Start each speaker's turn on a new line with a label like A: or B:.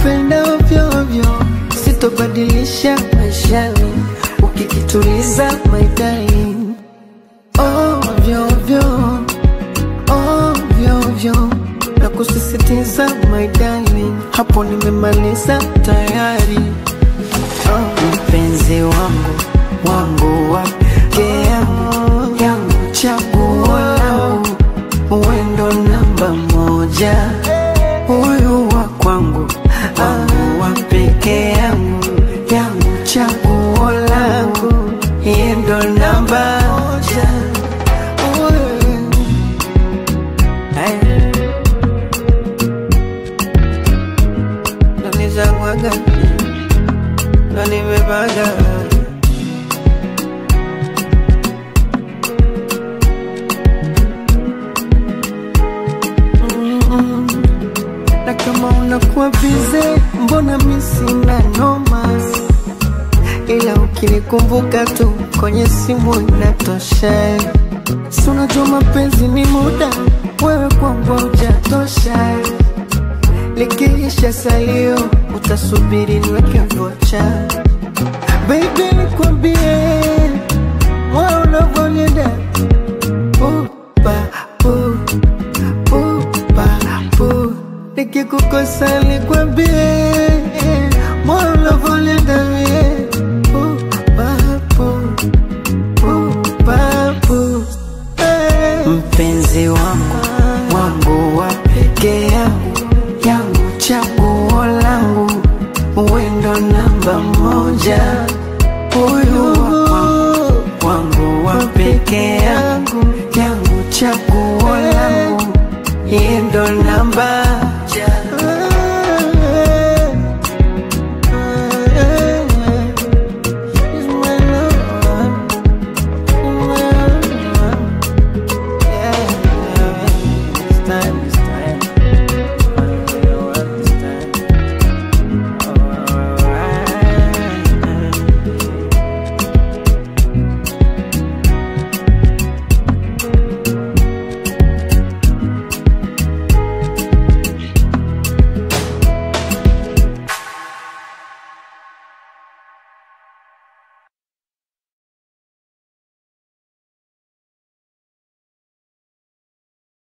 A: kupenda ovyo ovyo, sitobadilisha maishani ukikituliza my darling. Ovyo ovyo, ovyo ovyo, na kusisitiza my darling, hapo nimemaliza tayari. Mpenzi wangu, wangu wa pekee yangu, yangu chaguo langu, wewe ndo namba moja. Huyu wa kwangu, wangu wa pekee yangu, yangu chaguo langu, yeye ndo namba moja. Ndo nizamwaga, ndo nimebaga. Na kama unakuwa bize, mbona mimi sina noma, ila ukinikumbuka tu kwenye simu inatosha. Si unajua mapenzi ni muda, wewe kwangu hujatosha. Likiisha salio, utasubiri niweke vocha. Baby nikwambie, moyo unavyonienda, nikikukosa nikwambie, moyo unavyonienda mie, mpenzi wangu, wangu wa pekee yangu, yangu chaguo langu, wewe ndo namba moja. Huyu wa kwangu, wangu wa pekee yangu, yangu chaguo langu, yeye ndo namba moja.